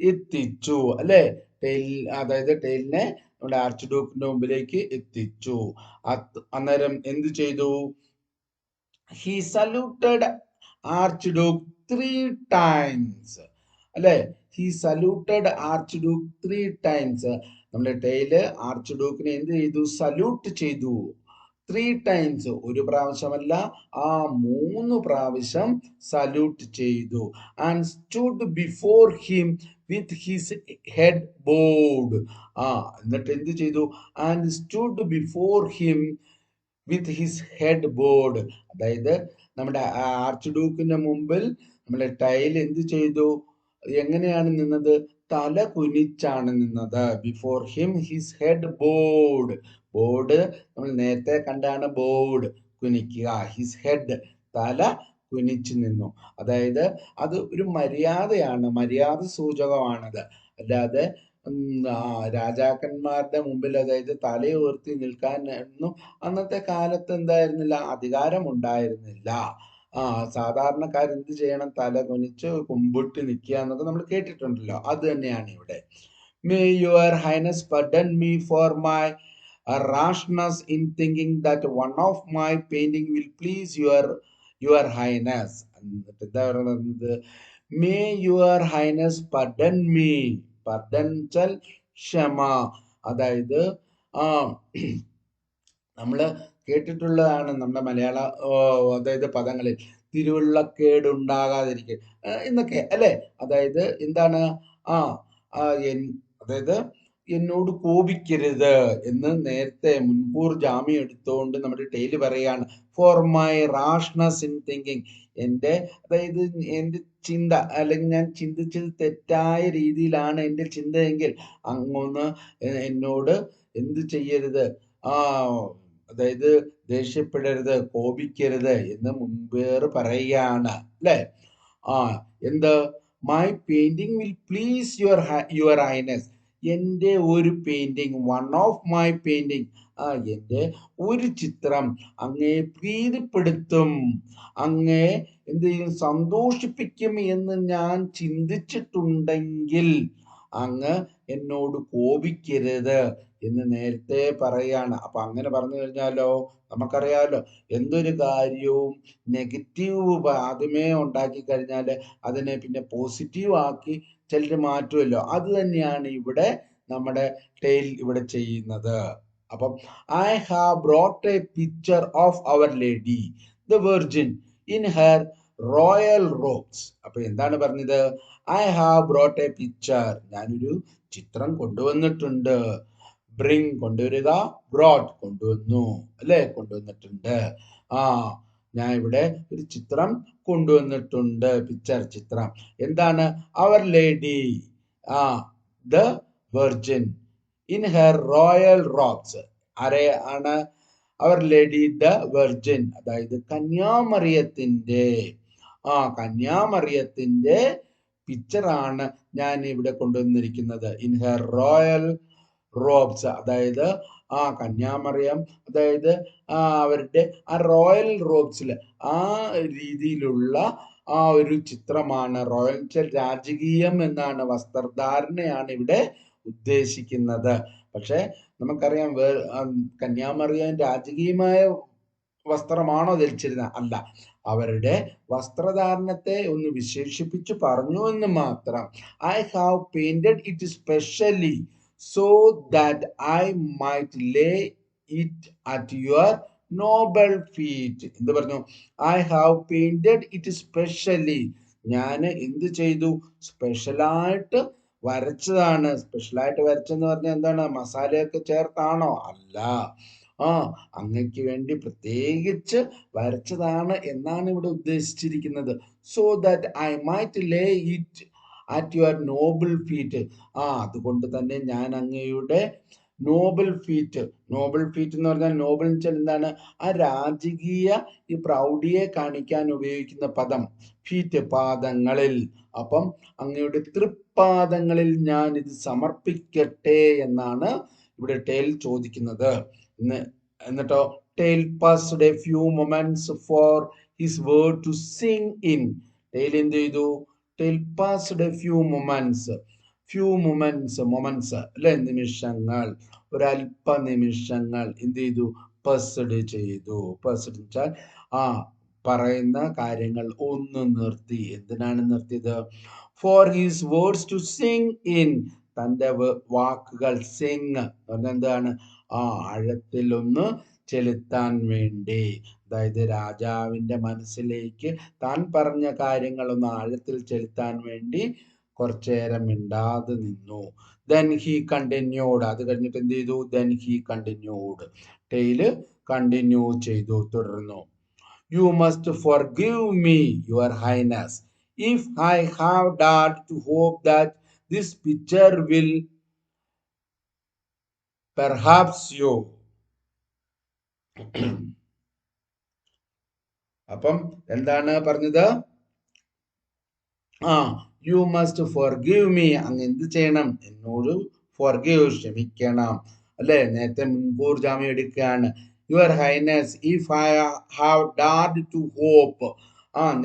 എത്തിച്ചു, അല്ലെ? ടെയിൽ, അതായത് ടെയിലിനെ നമ്മുടെ ആർച്ച് ഡ്യൂക്കിന്റെ മുമ്പിലേക്ക് എത്തിച്ചു. അന്നേരം എന്ത് ചെയ്തു? He saluted archduke 3 times, അല്ലെ? He saluted archduke 3 times. നമ്മുടെ ടെയില് ആർച്ച് ഡ്യൂക്കിനെ എന്ത് ചെയ്തു? സല്യൂട്ട് ചെയ്തു. 3 times, ഒരു പ്രാവശ്യമല്ല, 3 പ്രാവശ്യം സല്യൂട്ട് ചെയ്തു. And stood before him with his head board. എന്നിട്ട് എന്ത് ചെയ്തു? And stood before him with his head board. അതായത് നമ്മുടെ ആർച്ച് ഡ്യൂക്കിന്റെ മുമ്പിൽ നമ്മുടെ ടൈൽ എന്ത് ചെയ്തു? എങ്ങനെയാണ് നിന്നത്? തല കുനിച്ചാണ് നിന്നത്. Before him his head board. Board നമ്മൾ നേരത്തെ കണ്ടാണ് ബോർഡ്, കുനിക്കുക. ഹിസ് ഹെഡ്, തല കുനിച്ചു നിന്നു. അതായത് അത് ഒരു മര്യാദയാണ്, മര്യാദ സൂചകമാണത്. അല്ലാതെ രാജാക്കന്മാരുടെ മുമ്പിൽ, അതായത് തലയുയർത്തി നിൽക്കാൻ ഒന്നും അന്നത്തെ കാലത്ത് എന്തായിരുന്നില്ല? അധികാരം ഉണ്ടായിരുന്നില്ല. സാധാരണക്കാരെന്ത് ചെയ്യണം? തല കുനിച്ച് കുമ്പിട്ട് നിൽക്കുക എന്നൊക്കെ നമ്മൾ കേട്ടിട്ടുണ്ടല്ലോ. അത് തന്നെയാണ് ഇവിടെ. May your highness pardon me for my rashness in thinking that one of my painting will please your highness. എന്നിട്ട് എന്താ പറയുന്നത്? May your highness pardon me. pardon വെച്ചാൽ ക്ഷമ. അതായത് നമ്മള് കേട്ടിട്ടുള്ളതാണ് നമ്മുടെ മലയാള അതായത് പദങ്ങളിൽ തിരുവുള്ളക്കേട് ഉണ്ടാകാതിരിക്കുക എന്നൊക്കെ, അല്ലെ? അതായത് എന്താണ്? അതായത് എന്നോട് കോപിക്കരുത് എന്ന് നേരത്തെ മുൻകൂർ ജാമ്യം എടുത്തുകൊണ്ട് നമ്മുടെ ടെയില് പറയാണ്. For my rashness in thinking. അതായത് എന്റെ ചിന്ത, അല്ലെങ്കിൽ ഞാൻ ചിന്തിച്ചത് തെറ്റായ രീതിയിലാണ് എന്റെ ചിന്തയെങ്കിൽ അങ്ങൊന്ന് എന്നോട് എന്ത് ചെയ്യരുത്? അതായത് ദേഷ്യപ്പെടരുത്, കോപിക്കരുത് എന്ന് മുൻപേറ് പറയുകയാണ്, അല്ലെ? എന്ത്? My painting will please your highness. എന്റെ ഒരു painting, one of my painting, എന്റെ ഒരു ചിത്രം അങ്ങയെ പ്രീതിപ്പെടുത്തും, അങ്ങയെ എന്ത് ചെയ്യും? സന്തോഷിപ്പിക്കും എന്ന് ഞാൻ ചിന്തിച്ചിട്ടുണ്ടെങ്കിൽ അങ്ങ് എന്നോട് കോപിക്കരുത് എന്ന് നേരത്തെ പറയാണ്. അപ്പൊ അങ്ങനെ പറഞ്ഞു കഴിഞ്ഞാലോ നമുക്കറിയാലോ, എന്തൊരു കാര്യവും നെഗറ്റീവ് ആദ്യമേ ഉണ്ടാക്കി കഴിഞ്ഞാൽ അതിനെ പിന്നെ പോസിറ്റീവ് ആക്കി ചിലർ മാറ്റുമല്ലോ. അത് തന്നെയാണ് ഇവിടെ നമ്മുടെ ടെയിൽ ഇവിടെ ചെയ്യുന്നത്. അപ്പം I have brought a picture of Our lady the virgin in her royal robes. അപ്പൊ എന്താണ് പറഞ്ഞത്? I have brought a picture, ഞാനൊരു ചിത്രം കൊണ്ടുവന്നിട്ടുണ്ട്. ബ്രിങ്, കൊണ്ടുവരിക. ബ്രോട്ട്, കൊണ്ടുവന്നു, അല്ലെ? കൊണ്ടുവന്നിട്ടുണ്ട്. ഞാൻ ഇവിടെ ഒരു ചിത്രം കൊണ്ടുവന്നിട്ടുണ്ട്. പിക്ചർ, ചിത്രം. എന്താണ്? Our lady the virgin in her royal robes. ആരെ ആണ്? അവർ ലേഡി ദ വെർജിൻ, അതായത് കന്യാമറിയത്തിന്റെ കന്യാമറിയത്തിന്റെ പിക്ചറാണ് ഞാൻ ഇവിടെ കൊണ്ടുവന്നിരിക്കുന്നത്. ഇൻ ഹെർ റോയൽ റോബ്സ്, അതായത് കന്യാമറിയം, അതായത് അവരുടെ റോയൽ റോബ്സിൽ രീതിയിലുള്ള ഒരു ചിത്രമാണ്. റോയൽ രാജകീയം എന്നാണ്, വസ്ത്രധാരണയാണ് ഇവിടെ ഉദ്ദേശിക്കുന്നത്. പക്ഷെ നമുക്കറിയാം കന്യാമറിയം രാജകീയമായ വസ്ത്രമാണോ ധരിച്ചിരുന്നത്? അല്ല, അവരുടെ വസ്ത്രധാരണത്തെ ഒന്ന് വിശേഷിപ്പിച്ച് പറഞ്ഞു എന്ന് മാത്രം. I have painted it specially so that I might lay it at your noble feet. എന്ത് പറഞ്ഞു? I have painted it specially. ഞാൻ എന്ത് ചെയ്തു? സ്പെഷ്യലായിട്ട് വരച്ചതാണ്. സ്പെഷ്യലായിട്ട് വരച്ചെന്ന് പറഞ്ഞാൽ എന്താണ്? മസാലയൊക്കെ ചേർത്താണോ? അല്ല, ആ അങ്ങയ്ക്ക് വേണ്ടി പ്രത്യേകിച്ച് വരച്ചതാണ് എന്നാണ് ഇവിടെ ഉദ്ദേശിച്ചിരിക്കുന്നത്. So that I might lay it at your noble feet. അതുകൊണ്ട് തന്നെ ഞാൻ അങ്ങയുടെ നോബിൾ ഫീറ്റ് എന്ന് പറഞ്ഞാൽ നോബിൾ എന്ന് വെച്ചാൽ എന്താണ്? ആ രാജകീയ ഈ പ്രൗഢിയെ കാണിക്കാൻ ഉപയോഗിക്കുന്ന പദം ഫീറ്റ്, പാദങ്ങളിൽ. അപ്പം അങ്ങയുടെ തൃപ്പാദങ്ങളിൽ ഞാൻ ഇത് സമർപ്പിക്കട്ടെ എന്നാണ് ഇവിടെ ടെയിൽ ചോദിക്കുന്നത്. എന്നിട്ടോ Tyl passed a few moments for his word to sink in. Tyl എന്ത് ചെയ്തു? Tyl passed a few moments അല്ലെ, നിമിഷങ്ങൾ, ഒരല്പ നിമിഷങ്ങൾ എന്ത് ചെയ്തു? പസ്ഡ് ചെയ്തു. പസ്ഡ് വെച്ചാൽ പറയുന്ന കാര്യങ്ങൾ ഒന്ന് നിർത്തി. എന്തിനാണ് നിർത്തിയത്? For his words to sink in, തൻ്റെ വാക്കുകൾ സിങ് പറഞ്ഞ എന്താണ്? ആഴത്തിലൊന്ന് ചെലുത്താൻ വേണ്ടി. അതായത് രാജാവിന്റെ മനസ്സിലേക്ക് താൻ പറഞ്ഞ കാര്യങ്ങളൊന്ന് ആഴത്തിൽ ചെലുത്താൻ വേണ്ടി കുറച്ചേരം മിണ്ടാതെ നിന്നു. then he continued, അത് കഴിഞ്ഞിട്ട് എന്ത് ചെയ്തു? then he continued, tail continue ചെയ്തു, തുടർന്നു. you must forgive me, your highness, if I have dared to hope that this picture will perhaps you. അപ്പം എന്താണ് പറഞ്ഞത്? യു മസ്റ്റ് ഫോർഗീവ് മീ, അങ്ങ് എന്ത് ചെയ്യണം? എന്നോട് ഫോർഗീവ്, ക്ഷമിക്കണം, അല്ലെ? നേരത്തെ മുൻകൂർ ജാമ്യം എടുക്കുകയാണ്. Your highness, if I have dared to hope.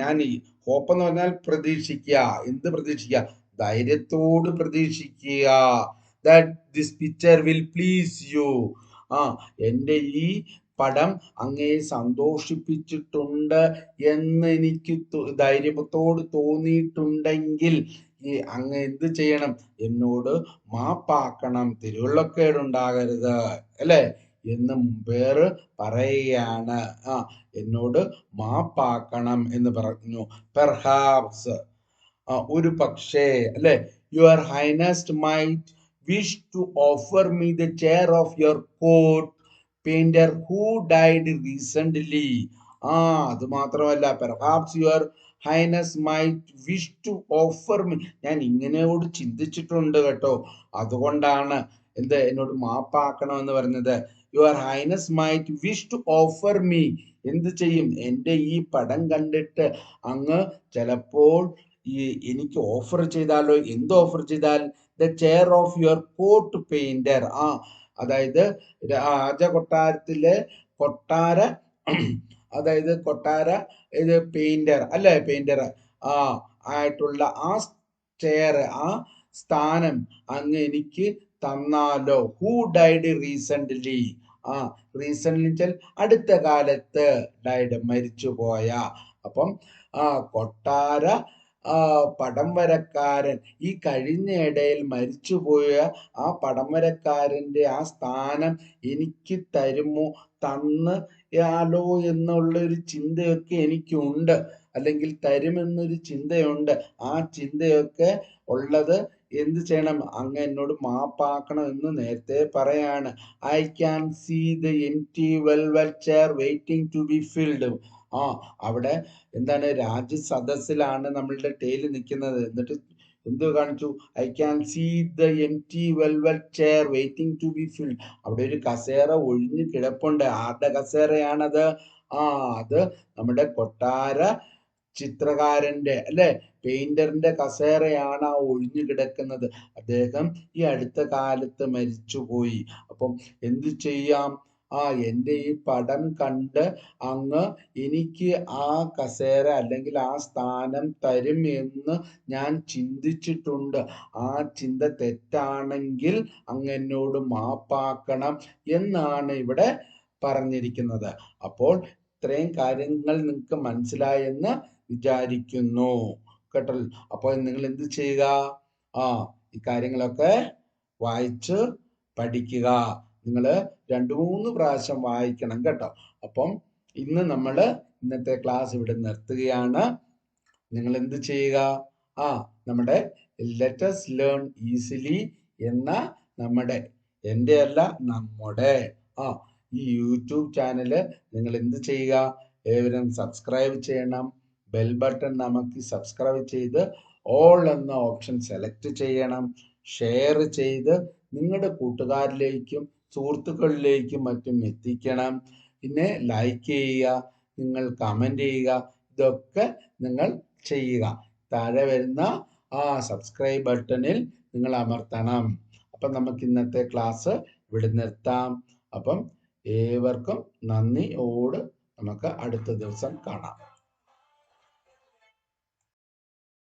ഞാൻ ഈ ഹോപ്പ് എന്ന് പറഞ്ഞാൽ പ്രതീക്ഷിക്കുക. എന്ത് പ്രതീക്ഷിക്കുക? ധൈര്യത്തോട് പ്രതീക്ഷിക്കുക. That this picture will please you. എൻ്റെ ഈ പടം അങ്ങയെ സന്തോഷിപ്പിച്ചിട്ടുണ്ട് എന്ന് എനിക്ക് ധൈര്യത്തോട് തോന്നിയിട്ടുണ്ടെങ്കിൽ അങ്ങ് എന്ത് ചെയ്യണം? എന്നോട് മാപ്പാക്കണം, തിരുവള്ളക്കേടുണ്ടാകരുത്, അല്ലെ എന്ന് മുമ്പേറ് പറയുകയാണ്. എന്നോട് മാപ്പാക്കണം എന്ന് പറഞ്ഞു. പെർഹാപ്സ്, ഒരു പക്ഷേ, അല്ലെ, your highness might wish to offer me the chair of your court painter who died recently. അത് മാത്രമല്ല, perhaps your highness might wish to offer me, ഞാൻ ഇങ്ങനെയോട് ചിന്തിച്ചിട്ടുണ്ട് കേട്ടോ, അതുകൊണ്ടാണ് എന്ത് എന്നോട് മാപ്പാക്കണം എന്ന് പറഞ്ഞത്. Your Highness might wish to offer me, എന്ത് ചെയ്യും? എൻ്റെ ഈ പടം കണ്ടിട്ട് അങ്ങ് ചിലപ്പോൾ എനിക്ക് ഓഫർ ചെയ്താലോ? എന്ത് ഓഫർ ചെയ്താൽ? The chair of your court painter. അതായത് രാജകൊട്ടാരത്തിലെ കൊട്ടാര, അതായത് കൊട്ടാര ഇത് പെയിന്റർ, അല്ലെ, പെയിന്റർ ആയിട്ടുള്ള ആ ചെയർ, ആ സ്ഥാനം അങ്ങ് എനിക്ക് തന്നാലോ? Who died recently. റീസെന്റ്ലി വെച്ചാൽ അടുത്ത കാലത്ത്, ഡൈഡ് മരിച്ചുപോയ. അപ്പം കൊട്ടാര പടം വരക്കാരൻ, ഈ കഴിഞ്ഞ ഇടയിൽ മരിച്ചുപോയ ആ പടം വരക്കാരൻ്റെ ആ സ്ഥാനം എനിക്ക് തരുമോ, തന്ന് യാലോ എന്നുള്ളൊരു ചിന്തയൊക്കെ എനിക്കുണ്ട്, അല്ലെങ്കിൽ തരുമെന്നൊരു ചിന്തയുണ്ട്. ആ ചിന്തയൊക്കെ ഉള്ളത് എന്ത് ചെയ്യണം? അങ്ങ് എന്നോട് മാപ്പാക്കണം എന്ന് നേരത്തെ പറയാണ്. I can see the empty velvet chair waiting to be filled. അവിടെ എന്താണ്? രാജസദസ്സിലാണ് നമ്മളുടെ ടെയിൽ നിൽക്കുന്നത്. എന്നിട്ട് എന്ത് കാണിച്ചു? I can see the empty velvet chair waiting to be filled. അവിടെ ഒരു കസേര ഒഴിഞ്ഞു കിടപ്പുണ്ട്. ആരുടെ കസേരയാണത്? അത് നമ്മുടെ കൊട്ടാര ചിത്രകാരന്റെ, അല്ലെ, പെയിന്ററിന്റെ കസേരയാണ് ആ ഒഴിഞ്ഞു കിടക്കുന്നത്. അദ്ദേഹം ഈ അടുത്ത കാലത്ത് മരിച്ചുപോയി. അപ്പം എന്തു ചെയ്യാം? എൻ്റെ ഈ പടം കണ്ട് അങ്ങ് എനിക്ക് ആ കസേര അല്ലെങ്കിൽ ആ സ്ഥാനം തരും എന്ന് ഞാൻ ചിന്തിച്ചിട്ടുണ്ട്. ആ ചിന്ത തെറ്റാണെങ്കിൽ അങ്ങ് എന്നോട് മാപ്പാക്കണം എന്നാണ് ഇവിടെ പറഞ്ഞിരിക്കുന്നത്. അപ്പോൾ ഇത്രയും കാര്യങ്ങൾ നിങ്ങൾക്ക് മനസ്സിലായെന്ന് വിചാരിക്കുന്നു കേട്ടോ. അപ്പോൾ നിങ്ങൾ എന്ത് ചെയ്യുക? ഈ കാര്യങ്ങളൊക്കെ വായിച്ച് പഠിക്കുക. നിങ്ങൾ 2-3 പ്രാവശ്യം വായിക്കണം കേട്ടോ. അപ്പം ഇന്നത്തെ ക്ലാസ് ഇവിടെ നിർത്തുകയാണ്. നിങ്ങൾ എന്ത് ചെയ്യുക? നമ്മുടെ ലെറ്റസ് ലേൺ ഈസിലി എന്ന നമ്മുടെ, എൻ്റെ അല്ല, നമ്മുടെ ഈ യൂട്യൂബ് ചാനൽ നിങ്ങൾ എന്ത് ചെയ്യുക, ഏവരും സബ്സ്ക്രൈബ് ചെയ്യണം. ബെൽ ബട്ടൺ നമുക്ക് സബ്സ്ക്രൈബ് ചെയ്ത് ഓൾ എന്ന ഓപ്ഷൻ സെലക്ട് ചെയ്യണം. ഷെയർ ചെയ്ത് നിങ്ങളുടെ കൂട്ടുകാരിലേക്കും സുഹൃത്തുക്കളിലേക്കും മറ്റും എത്തിക്കണം. പിന്നെ ലൈക്ക് ചെയ്യുക, നിങ്ങൾ കമൻറ്റ് ചെയ്യുക. ഇതൊക്കെ നിങ്ങൾ ചെയ്യുക. താഴെ വരുന്ന ആ സബ്സ്ക്രൈബ് ബട്ടണിൽ നിങ്ങൾ അമർത്തണം. അപ്പം നമുക്ക് ഇന്നത്തെ ക്ലാസ് ഇവിടെ നിർത്താം. അപ്പം ഏവർക്കും നന്ദിയോട് നമുക്ക് അടുത്ത ദിവസം കാണാം.